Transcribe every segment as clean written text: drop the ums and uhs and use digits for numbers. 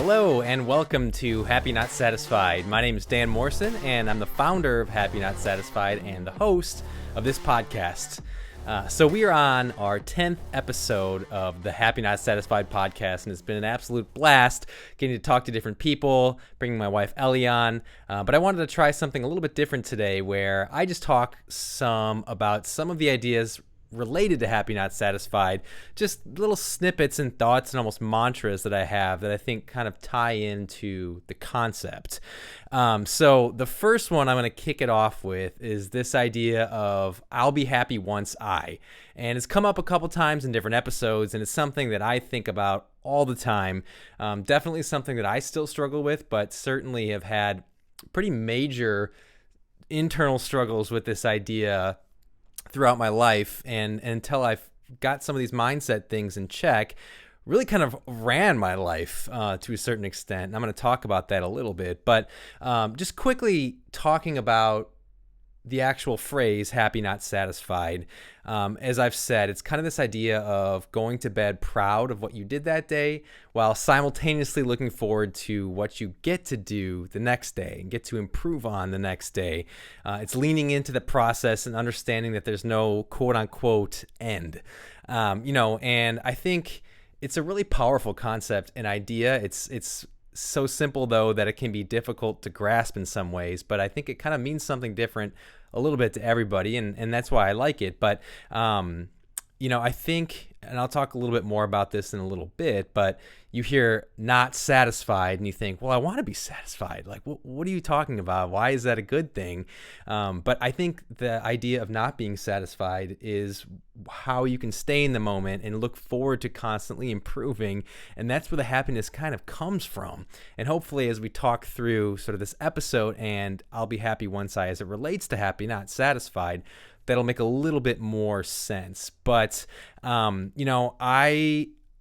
Hello and welcome to Happy Not Satisfied. My name is Dan Morrison and I'm the founder of Happy Not Satisfied and the host of this podcast. So we are on our 10th episode of the Happy Not Satisfied podcast, and it's been an absolute blast getting to talk to different people, bringing my wife Ellie on. But I wanted to try something a little bit different today where I just talk about some of the ideas related to Happy Not Satisfied, just little snippets and thoughts and almost mantras that I have that I think kind of tie into the concept. So the first one I'm going to kick it off with is this idea of I'll be happy once I. And it's come up a couple times in different episodes, and it's something that I think about all the time. Definitely something that I still struggle with, but certainly have had pretty major internal struggles with this idea throughout my life, and until I've got some of these mindset things in check, really kind of ran my life to a certain extent. And I'm going to talk about that a little bit, but just quickly talking about the actual phrase happy not satisfied. As I've said, it's kind of this idea of going to bed proud of what you did that day while simultaneously looking forward to what you get to do the next day and get to improve on the next day. It's leaning into the process and understanding that there's no quote unquote end. And I think it's a really powerful concept and idea. It's so simple, though, that it can be difficult to grasp in some ways, but I think it kind of means something different a little bit to everybody, and that's why I like it. But, I think, and I'll talk a little bit more about this in a little bit, but you hear not satisfied and you think, well, I want to be satisfied. Like, what are you talking about? Why is that a good thing? But I think the idea of not being satisfied is how you can stay in the moment and look forward to constantly improving. And that's where the happiness kind of comes from. And hopefully as we talk through sort of this episode and I'll be happy once as it relates to happy, not satisfied, that'll make a little bit more sense. But,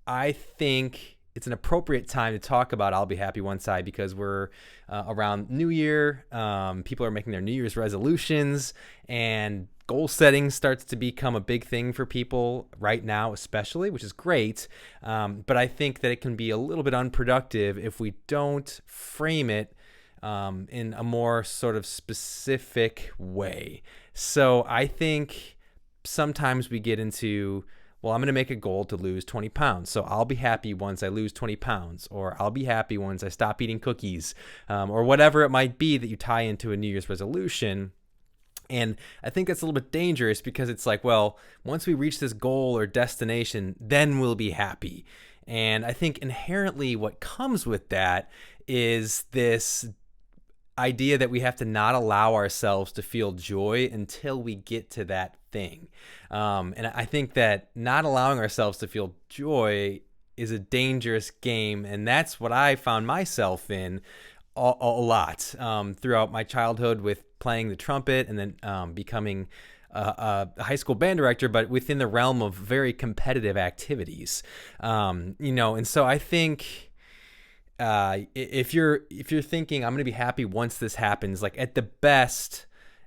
I think it's an appropriate time to talk about I'll be happy once because we're around New Year. People are making their New Year's resolutions, and goal setting starts to become a big thing for people right now, especially, which is great. But I think that it can be a little bit unproductive if we don't frame it in a more sort of specific way. So I think sometimes we get into, well, I'm going to make a goal to lose 20 pounds. So I'll be happy once I lose 20 pounds, or I'll be happy once I stop eating cookies, or whatever it might be that you tie into a New Year's resolution. And I think that's a little bit dangerous because it's like, well, once we reach this goal or destination, then we'll be happy. And I think inherently what comes with that is this idea that we have to not allow ourselves to feel joy until we get to that thing. And I think that not allowing ourselves to feel joy is a dangerous game. And that's what I found myself in a lot throughout my childhood with playing the trumpet and then becoming a high school band director, but within the realm of very competitive activities. And so I think if you're thinking I'm going to be happy once this happens, like at the best,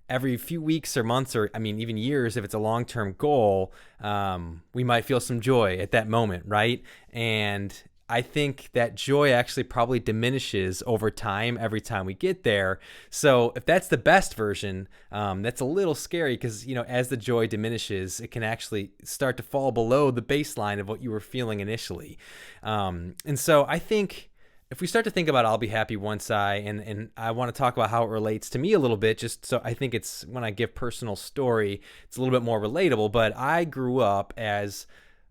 every few weeks or months, or even years, if it's a long-term goal, we might feel some joy at that moment, right? And I think that joy actually probably diminishes over time every time we get there. So if that's the best version, that's a little scary because, as the joy diminishes, it can actually start to fall below the baseline of what you were feeling initially. And so I think if we start to think about I'll be happy once and I want to talk about how it relates to me a little bit, just so I think it's when I give personal story, it's a little bit more relatable, but I grew up as,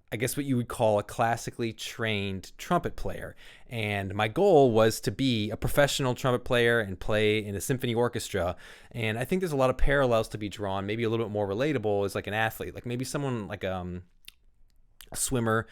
I guess what you would call a classically trained trumpet player. And my goal was to be a professional trumpet player and play in a symphony orchestra. And I think there's a lot of parallels to be drawn, maybe a little bit more relatable as like an athlete, like maybe someone like a swimmer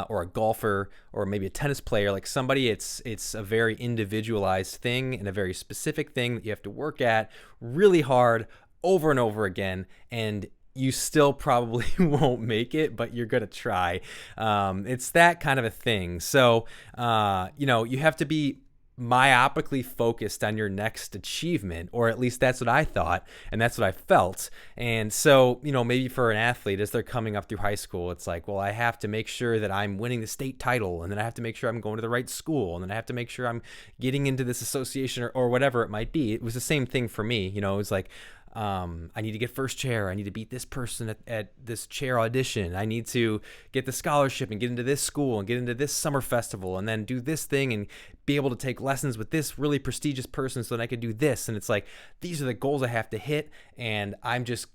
or a golfer or maybe a tennis player, like somebody, it's a very individualized thing and a very specific thing that you have to work at really hard over and over again, and you still probably won't make it, but you're going to try. It's that kind of a thing. So, you have to be myopically focused on your next achievement, or at least that's what I thought, and that's what I felt. And so, maybe for an athlete, as they're coming up through high school, it's like, well, I have to make sure that I'm winning the state title, and then I have to make sure I'm going to the right school, and then I have to make sure I'm getting into this association, or whatever it might be. It was the same thing for me. It was like, I need to get first chair. I need to beat this person at this chair audition. I need to get the scholarship and get into this school and get into this summer festival, and then do this thing and be able to take lessons with this really prestigious person so that I could do this. And it's like, these are the goals I have to hit, and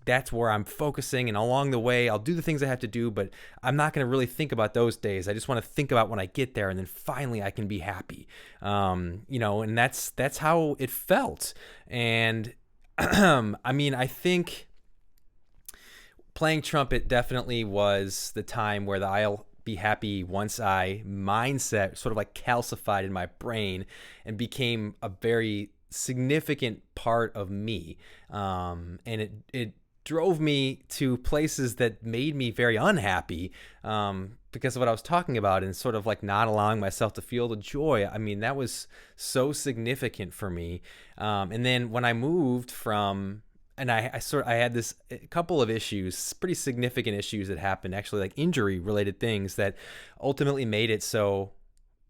that's where I'm focusing. And along the way, I'll do the things I have to do, but I'm not going to really think about those days. I just want to think about when I get there, and then finally I can be happy. And that's how it felt. And I mean, I think playing trumpet definitely was the time where the I'll be happy once I mindset sort of like calcified in my brain and became a very significant part of me. And it drove me to places that made me very unhappy, because of what I was talking about, and sort of like not allowing myself to feel the joy. I mean, that was so significant for me. And then when I moved from, and I had this a couple of issues, pretty significant issues that happened, actually, like injury related things that ultimately made it so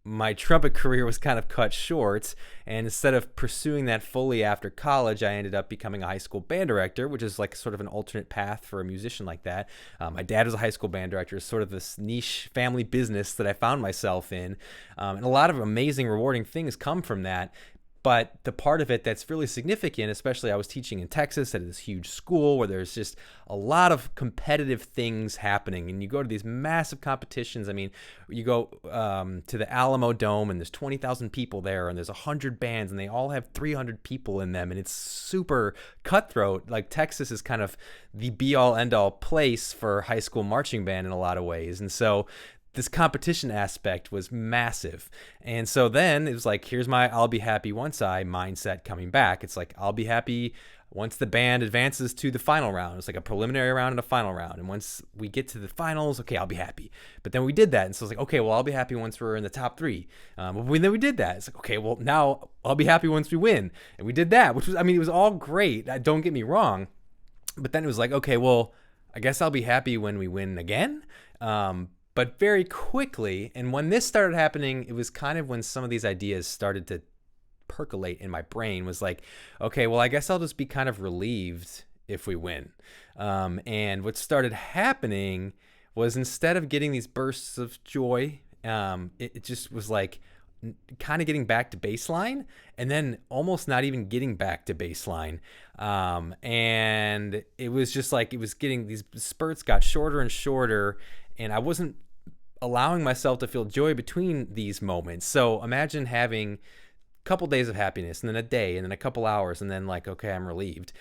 my trumpet career was kind of cut short. And instead of pursuing that fully after college, I ended up becoming a high school band director, which is like sort of an alternate path for a musician like that. My dad was a high school band director, sort of this niche family business that I found myself in. And a lot of amazing, rewarding things come from that. But the part of it that's really significant, especially I was teaching in Texas at this huge school where there's just a lot of competitive things happening. And you go to these massive competitions. I mean, you go to the Alamo Dome, and there's 20,000 people there, and there's 100 bands, and they all have 300 people in them. And it's super cutthroat. Like, Texas is kind of the be-all, end-all place for high school marching band in a lot of ways. And so this competition aspect was massive. And so then it was like, here's my I'll be happy once I mindset coming back. It's like, I'll be happy once the band advances to the final round. It's like a preliminary round and a final round. And once we get to the finals, okay, I'll be happy. But then we did that. And so it's like, okay, well, I'll be happy once we're in the top three. Then we did that. It's like, okay, well, now I'll be happy once we win. And we did that, which was, I mean, it was all great. Don't get me wrong. But then it was like, okay, well, I guess I'll be happy when we win again. But very quickly, and when this started happening, it was kind of when some of these ideas started to percolate in my brain, was like, okay, well, I guess I'll just be kind of relieved if we win. And what started happening was, instead of getting these bursts of joy, it just was like kind of getting back to baseline, and then almost not even getting back to baseline. And it was just like, it was getting, these spurts got shorter and shorter, and I wasn't allowing myself to feel joy between these moments. So imagine having a couple days of happiness, and then a day, and then a couple hours, and then like, okay, I'm relieved.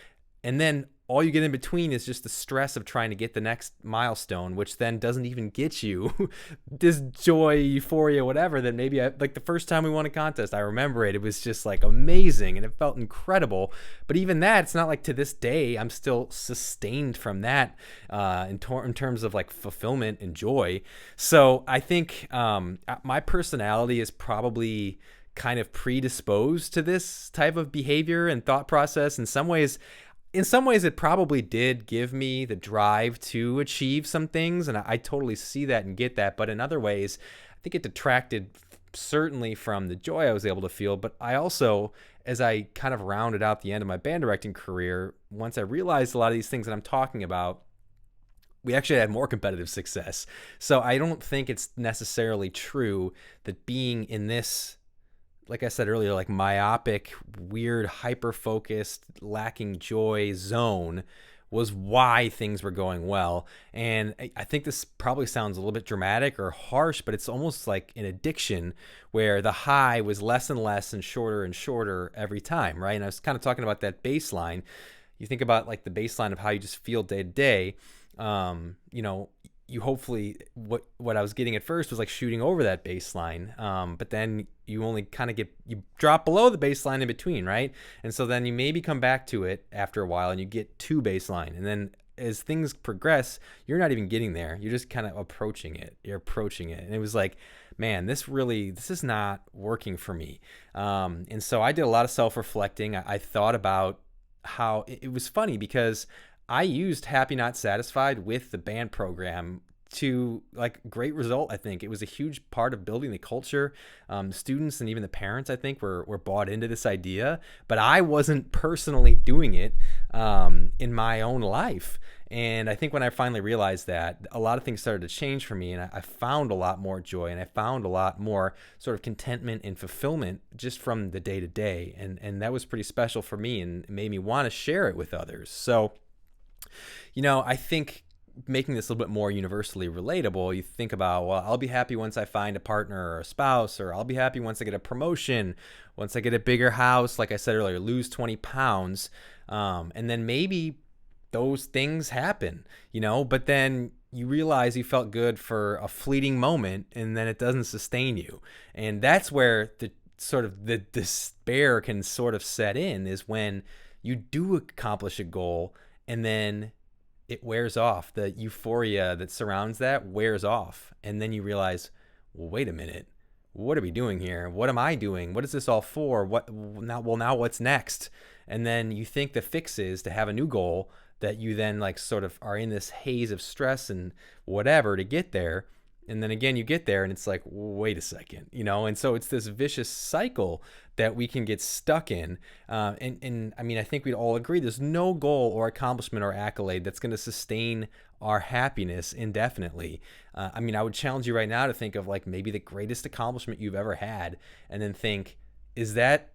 And then all you get in between is just the stress of trying to get the next milestone, which then doesn't even get you this joy, euphoria, whatever, that maybe like the first time we won a contest, I remember it was just like amazing, and it felt incredible. But even that, it's not like to this day I'm still sustained from that in terms of like fulfillment and joy. So I think my personality is probably kind of predisposed to this type of behavior and thought process. In some ways, it probably did give me the drive to achieve some things, and I totally see that and get that. But in other ways, I think it detracted certainly from the joy I was able to feel. But I also, as I kind of rounded out the end of my band directing career, once I realized a lot of these things that I'm talking about, we actually had more competitive success. So I don't think it's necessarily true that being in this, like I said earlier, like myopic, weird, hyper-focused, lacking joy zone was why things were going well. And I think this probably sounds a little bit dramatic or harsh, but it's almost like an addiction where the high was less and less and shorter every time, right? And I was kind of talking about that baseline. You think about like the baseline of how you just feel day to day. You hopefully, what I was getting at first was like shooting over that baseline, but then you only kind of you drop below the baseline in between, right? And so then you maybe come back to it after a while and you get to baseline, and then as things progress, you're not even getting there. You're just kind of approaching it. You're approaching it. And it was like, man, this is not working for me. And so I did a lot of self-reflecting. I thought about how it was funny because I used Happy Not Satisfied with the band program to like great result. I think it was a huge part of building the culture. Students and even the parents, I think, were bought into this idea, but I wasn't personally doing it in my own life. And I think when I finally realized that, a lot of things started to change for me, and I found a lot more joy, and I found a lot more sort of contentment and fulfillment just from the day to day. And that was pretty special for me, and it made me want to share it with others. So, I think making this a little bit more universally relatable, you think about, well, I'll be happy once I find a partner or a spouse, or I'll be happy once I get a promotion, once I get a bigger house, like I said earlier, lose 20 pounds. And then maybe those things happen, but then you realize you felt good for a fleeting moment and then it doesn't sustain you. And that's where the despair can sort of set in, is when you do accomplish a goal and then it wears off. The euphoria that surrounds that wears off. And then you realize, well, wait a minute, what are we doing here? What am I doing? What is this all for? Now what's next? And then you think the fix is to have a new goal that you then like sort of are in this haze of stress and whatever to get there. And then again, you get there and it's like, wait a second, and so it's this vicious cycle that we can get stuck in. And I mean, I think we'd all agree there's no goal or accomplishment or accolade that's going to sustain our happiness indefinitely. I mean, I would challenge you right now to think of like maybe the greatest accomplishment you've ever had, and then think, is that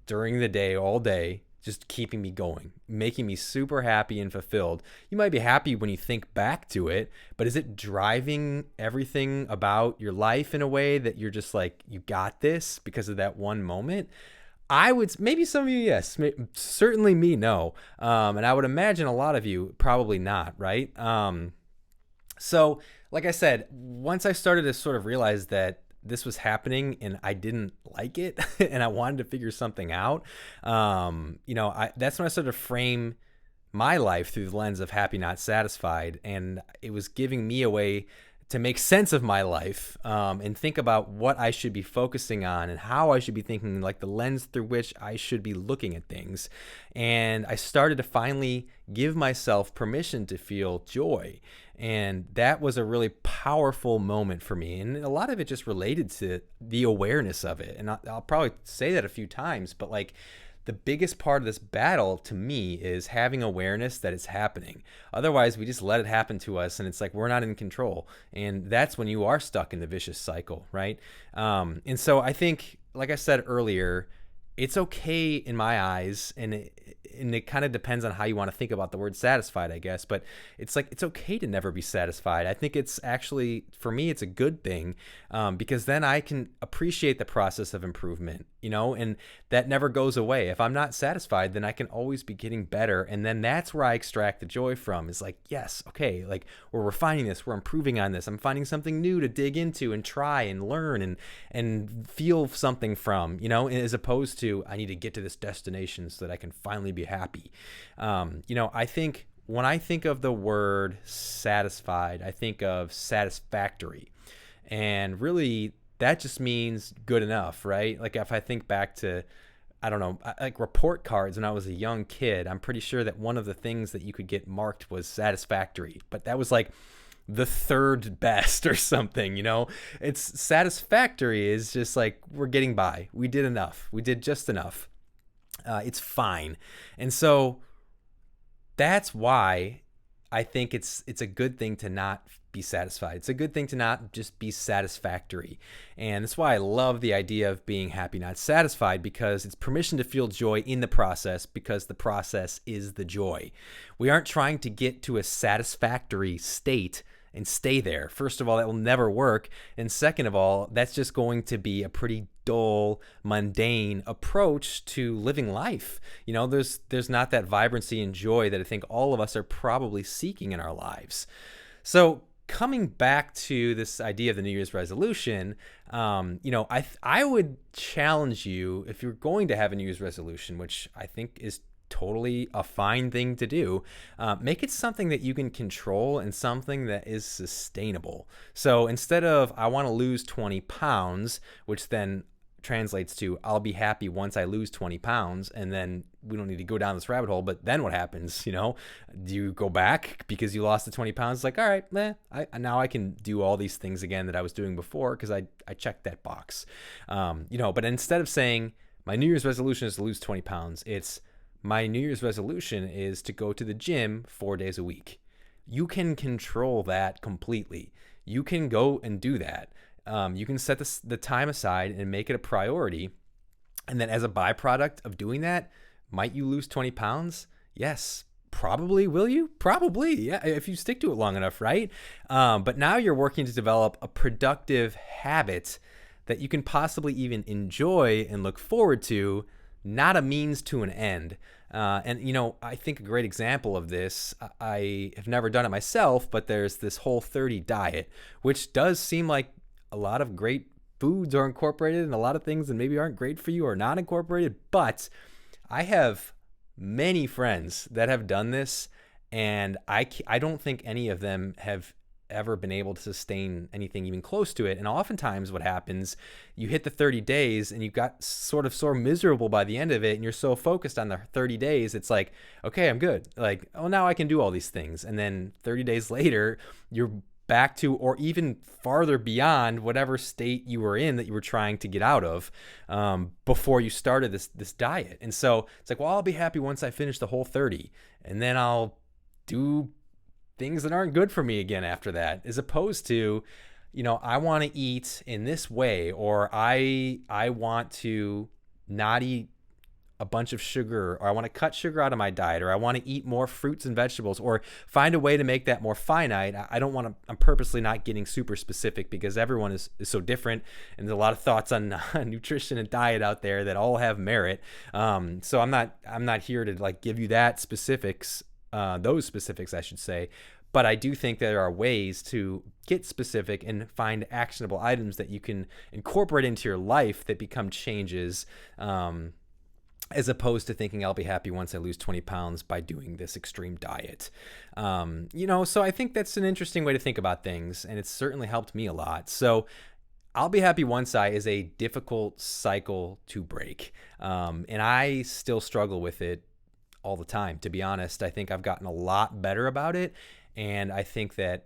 during the day, all day, just keeping me going, making me super happy and fulfilled? You might be happy when you think back to it, but is it driving everything about your life in a way that you're just like, you got this because of that one moment? I would, maybe some of you, yes, certainly me, no. And I would imagine a lot of you probably not, right? So like I said, once I started to sort of realize that this was happening and I didn't like it and I wanted to figure something out, that's when I started to frame my life through the lens of Happy Not Satisfied. And it was giving me a way to make sense of my life, and think about what I should be focusing on and how I should be thinking, like the lens through which I should be looking at things. And I started to finally give myself permission to feel joy. And that was a really powerful moment for me. And a lot of it just related to the awareness of it. And I'll probably say that a few times, but like the biggest part of this battle to me is having awareness that it's happening. Otherwise, we just let it happen to us and it's like we're not in control. And that's when you are stuck in the vicious cycle, right? And so I think, like I said earlier, it's okay in my eyes, and it kind of depends on how you want to think about the word satisfied, I guess, but it's like it's okay to never be satisfied. I think it's actually, for me, it's a good thing, because then I can appreciate the process of improvement, and that never goes away. If I'm not satisfied, then I can always be getting better, and then that's where I extract the joy from. Is like, yes, okay, like we're refining this, we're improving on this, I'm finding something new to dig into and try and learn and feel something from, as opposed to I need to get to this destination so that I can finally be happy. I think when I think of the word satisfied, I think of satisfactory, and really that just means good enough, right? Like if I think back to, I don't know, like report cards when I was a young kid, I'm pretty sure that one of the things that you could get marked was satisfactory, but that was like the third best or something, It's satisfactory is just like we're getting by. We did enough. We did just enough. It's fine. And so that's why I think it's a good thing to not be satisfied. It's a good thing to not just be satisfactory. And that's why I love the idea of being happy, not satisfied, because it's permission to feel joy in the process, because the process is the joy. We aren't trying to get to a satisfactory state and stay there. First of all, that will never work. And second of all, that's just going to be a pretty dull, mundane approach to living life. There's not that vibrancy and joy that I think all of us are probably seeking in our lives. So coming back to this idea of the New Year's resolution, I would challenge you, if you're going to have a New Year's resolution, which I think is totally a fine thing to do. Make it something that you can control and something that is sustainable. So instead of, I want to lose 20 pounds, which then translates to, I'll be happy once I lose 20 pounds, and then we don't need to go down this rabbit hole, but then what happens? Do you go back because you lost the 20 pounds? It's like, all right, now I can do all these things again that I was doing before because I checked that box. But instead of saying my New Year's resolution is to lose 20 pounds, it's my New Year's resolution is to go to the gym 4 days a week. You can control that completely. You can go and do that. You can set the time aside and make it a priority. And then as a byproduct of doing that, might you lose 20 pounds? Yes. Probably. Will you? Probably. Yeah. If you stick to it long enough, right? But now you're working to develop a productive habit that you can possibly even enjoy and look forward to, not a means to an end. I think a great example of this, I have never done it myself, but there's this Whole30 diet, which does seem like a lot of great foods are incorporated and a lot of things that maybe aren't great for you are not incorporated. But I have many friends that have done this, and I don't think any of them have ever been able to sustain anything even close to it. And oftentimes what happens, you hit the 30 days and you got sort of miserable by the end of it, and you're so focused on the 30 days, it's like, okay, I'm good. Like, oh, now I can do all these things. And then 30 days later, you're back to, or even farther beyond, whatever state you were in that you were trying to get out of before you started this diet. And so it's like, well, I'll be happy once I finish the Whole30, and then I'll do things that aren't good for me again after that, as opposed to, I want to eat in this way, or I want to not eat a bunch of sugar, or I want to cut sugar out of my diet, or I want to eat more fruits and vegetables, or find a way to make that more finite. I'm purposely not getting super specific because everyone is so different, and there's a lot of thoughts on nutrition and diet out there that all have merit. So I'm not here to like give you those specifics, I should say. But I do think there are ways to get specific and find actionable items that you can incorporate into your life that become changes, as opposed to thinking I'll be happy once I lose 20 pounds by doing this extreme diet. So I think that's an interesting way to think about things, and it's certainly helped me a lot. So I'll be happy once I is a difficult cycle to break. And I still struggle with it all the time, to be honest. I think I've gotten a lot better about it. And I think that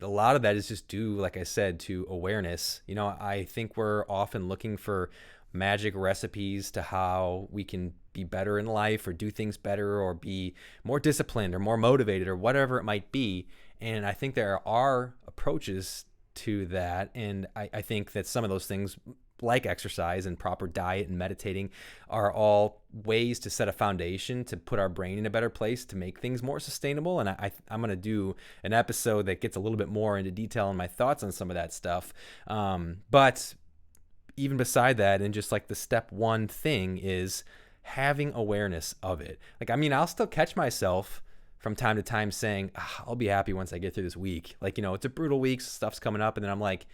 a lot of that is just due, like I said, to awareness. I think we're often looking for magic recipes to how we can be better in life, or do things better, or be more disciplined or more motivated, or whatever it might be. And I think there are approaches to that. And I think that some of those things, like exercise and proper diet and meditating, are all ways to set a foundation to put our brain in a better place to make things more sustainable. And I'm going to do an episode that gets a little bit more into detail on my thoughts on some of that stuff. But even beside that, and just like the step one thing is having awareness of it. Like, I'll still catch myself from time to time saying, I'll be happy once I get through this week. Like, it's a brutal week, stuff's coming up. And then I'm like,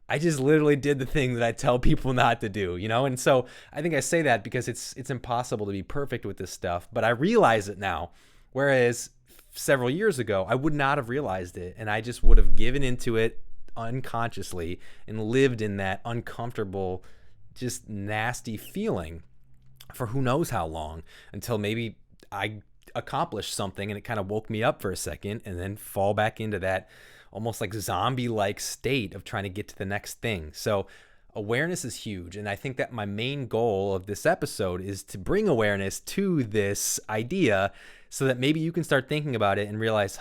I just literally did the thing that I tell people not to do, And so I think I say that because it's impossible to be perfect with this stuff, but I realize it now. Whereas several years ago, I would not have realized it, and I just would have given into it unconsciously and lived in that uncomfortable, just nasty feeling for who knows how long, until maybe I accomplished something and it kind of woke me up for a second, and then fall back into that almost like zombie-like state of trying to get to the next thing. So awareness is huge. And I think that my main goal of this episode is to bring awareness to this idea, so that maybe you can start thinking about it and realize,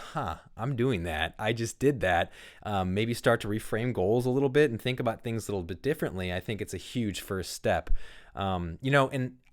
I'm doing that. I just did that. Maybe start to reframe goals a little bit and think about things a little bit differently. I think it's a huge first step. And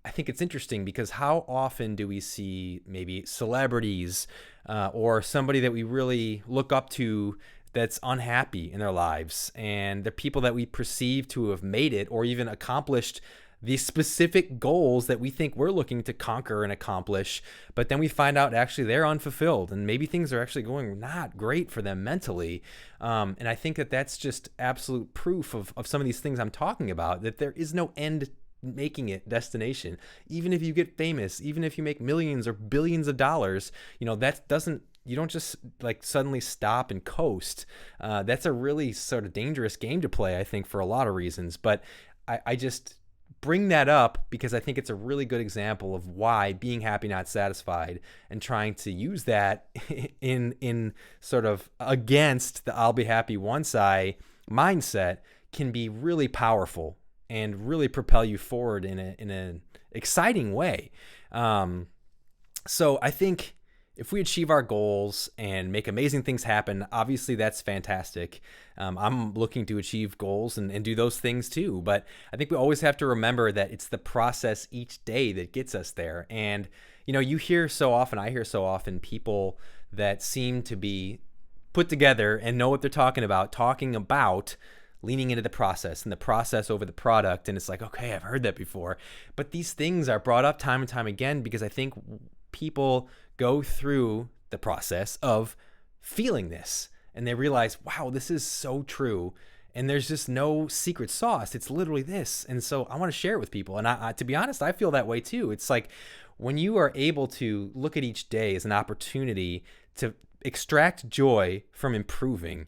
I think it's interesting because how often do we see maybe celebrities or somebody that we really look up to that's unhappy in their lives, and the people that we perceive to have made it or even accomplished these specific goals that we think we're looking to conquer and accomplish, but then we find out actually they're unfulfilled, and maybe things are actually going not great for them mentally. And I think that that's just absolute proof of some of these things I'm talking about, that there is no end making it destination. Even if you get famous, even if you make millions or billions of dollars, that doesn't, you don't just like suddenly stop and coast. That's a really sort of dangerous game to play, I think, for a lot of reasons. But I just bring that up because I think it's a really good example of why being happy, not satisfied, and trying to use that in sort of against the I'll be happy once I mindset can be really powerful and really propel you forward in an exciting way. So I think if we achieve our goals and make amazing things happen, obviously that's fantastic. I'm looking to achieve goals and do those things too. But I think we always have to remember that it's the process each day that gets us there. And, you hear so often, I hear so often people that seem to be put together and know what they're talking about leaning into the process and the process over the product. And it's like, okay, I've heard that before. But these things are brought up time and time again because I think people go through the process of feeling this and they realize, wow, this is so true. And there's just no secret sauce. It's literally this. And so I want to share it with people. And I, to be honest, I feel that way too. It's like when you are able to look at each day as an opportunity to extract joy from improving,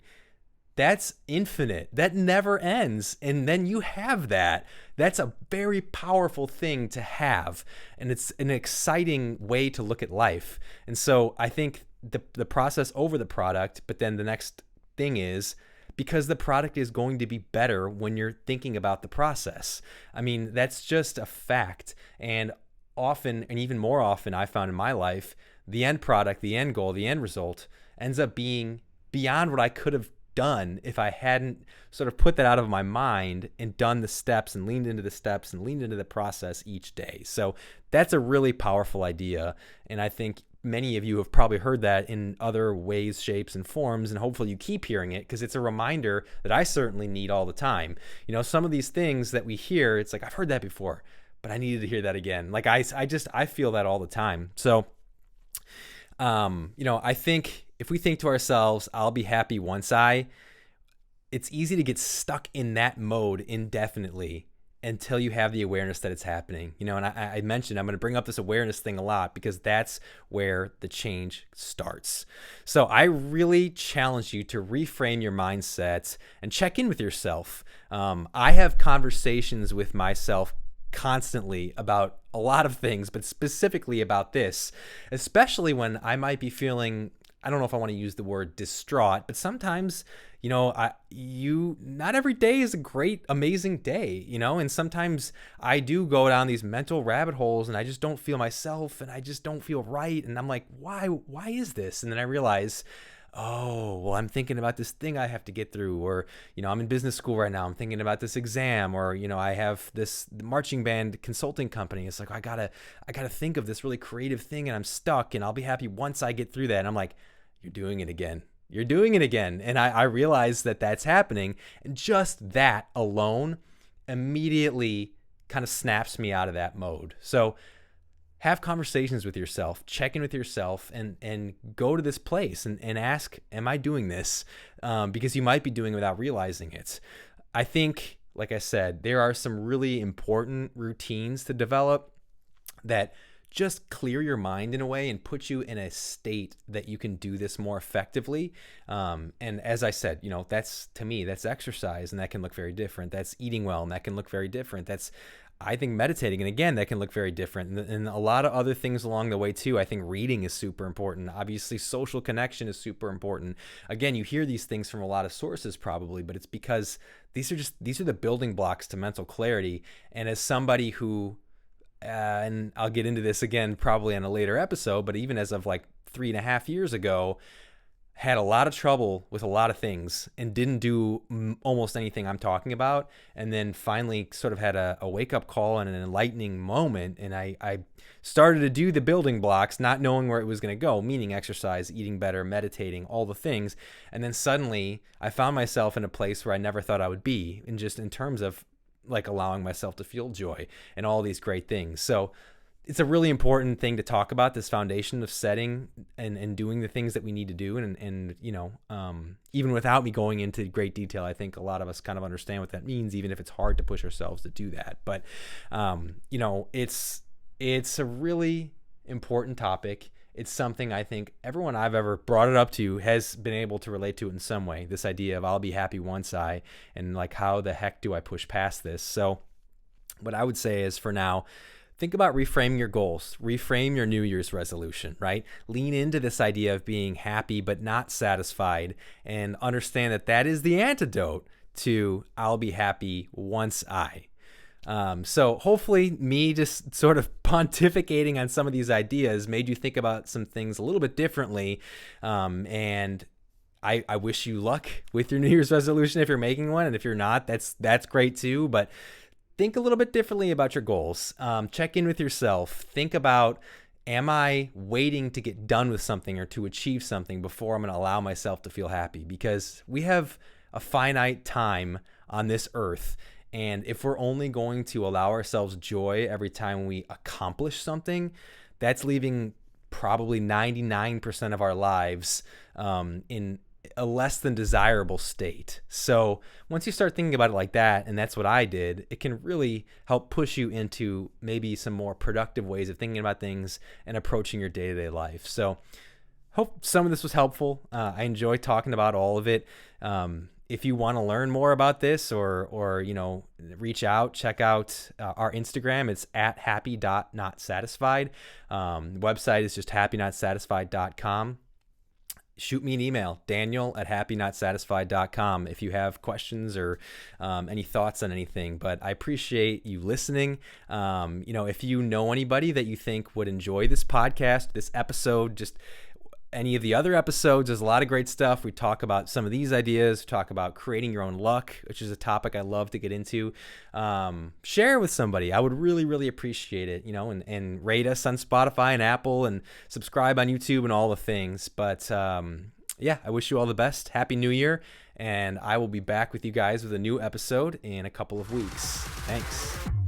that's infinite. That never ends. And then you have that. That's a very powerful thing to have. And it's an exciting way to look at life. And so I think the process over the product, but then the next thing is because the product is going to be better when you're thinking about the process. I mean, that's just a fact. And often, and even more often, I found in my life, the end product, the end goal, the end result ends up being beyond what I could have done if I hadn't sort of put that out of my mind and done the steps and leaned into the steps and leaned into the process each day. So that's a really powerful idea. And I think many of you have probably heard that in other ways, shapes, and forms. And hopefully you keep hearing it because it's a reminder that I certainly need all the time. Some of these things that we hear, it's like, I've heard that before, but I needed to hear that again. Like I feel that all the time. So, I think if we think to ourselves, I'll be happy once it's easy to get stuck in that mode indefinitely until you have the awareness that it's happening. And I mentioned I'm going to bring up this awareness thing a lot because that's where the change starts. So I really challenge you to reframe your mindset and check in with yourself. I have conversations with myself constantly about a lot of things, but specifically about this, especially when I might be feeling, I don't know if I want to use the word distraught, but sometimes, not every day is a great, amazing day, and sometimes I do go down these mental rabbit holes and I just don't feel myself and I just don't feel right. And I'm like, why is this? And then I realize, oh, well, I'm thinking about this thing I have to get through, or, I'm in business school right now. I'm thinking about this exam, or, I have this marching band consulting company. It's like, I gotta think of this really creative thing and I'm stuck and I'll be happy once I get through that. And I'm like, you're doing it again. You're doing it again. And I realize that that's happening. And just that alone immediately kind of snaps me out of that mode. So have conversations with yourself, check in with yourself, and go to this place and ask, am I doing this? Because you might be doing it without realizing it. I think, like I said, there are some really important routines to develop that just clear your mind in a way and put you in a state that you can do this more effectively. And as I said, that's, to me, that's exercise, and that can look very different. That's eating well, and that can look very different. That's, I think, meditating, and again, that can look very different. And a lot of other things along the way too. I think reading is super important. Obviously, social connection is super important. Again, you hear these things from a lot of sources probably, but it's because these are the building blocks to mental clarity. And as somebody who, and I'll get into this again probably on a later episode, but even as of like 3.5 years ago, had a lot of trouble with a lot of things and didn't do almost anything I'm talking about. And then finally sort of had a wake-up call and an enlightening moment. And I started to do the building blocks, not knowing where it was going to go, meaning exercise, eating better, meditating, all the things. And then suddenly I found myself in a place where I never thought I would be, in terms of like allowing myself to feel joy and all these great things. So it's a really important thing to talk about, this foundation of setting and doing the things that we need to do. And even without me going into great detail, I think a lot of us kind of understand what that means, even if it's hard to push ourselves to do that. But, it's a really important topic. It's something I think everyone I've ever brought it up to has been able to relate to it in some way. This idea of I'll be happy once and like, how the heck do I push past this? So what I would say is, for now, think about reframing your goals, reframe your New Year's resolution, right? Lean into this idea of being happy but not satisfied, and understand that that is the antidote to I'll be happy once I. So hopefully me just sort of pontificating on some of these ideas made you think about some things a little bit differently. And I wish you luck with your New Year's resolution if you're making one. And if you're not, that's great too. But think a little bit differently about your goals. Check in with yourself. Think about, am I waiting to get done with something or to achieve something before I'm going to allow myself to feel happy? Because we have a finite time on this earth. And if we're only going to allow ourselves joy every time we accomplish something, that's leaving probably 99% of our lives in a less than desirable state. So once you start thinking about it like that, and that's what I did, it can really help push you into maybe some more productive ways of thinking about things and approaching your day-to-day life. So hope some of this was helpful. I enjoy talking about all of it. If you want to learn more about this or reach out, check out our Instagram. It's at happy.notsatisfied. Website is just happynotsatisfied.com. Shoot me an email, daniel@happynotsatisfied.com, if you have questions or any thoughts on anything. But I appreciate you listening. If you know anybody that you think would enjoy this podcast, this episode, just any of the other episodes, there's a lot of great stuff. We talk about some of these ideas, we talk about creating your own luck, which is a topic I love to get into. Share it with somebody. I would really, really appreciate it, and rate us on Spotify and Apple, and subscribe on YouTube and all the things. But I wish you all the best. Happy New Year. And I will be back with you guys with a new episode in a couple of weeks. Thanks.